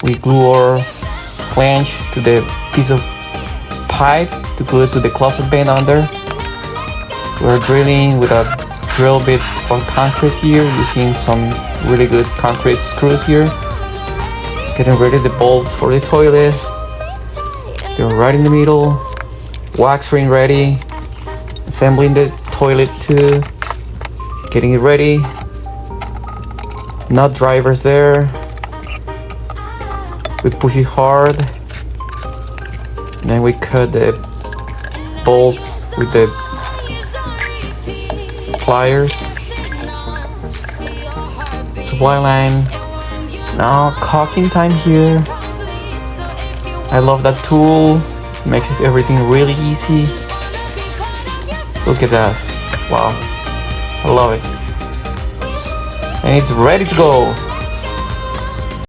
We glue our flange to the piece of pipe to glue it to the closet band under. We're drilling with a drill bit of concrete here, using some really good concrete screws here. Getting ready the bolts for the toilet. They're right in the middle. Wax ring ready. Assembling the toilet too. Getting it ready. Nut drivers there. We push it hard. And then we cut the bolts with the pliers. Supply line. Now caulking time here. I love that tool. It makes everything really easy. Look at that. Wow. I love it. And it's ready to go.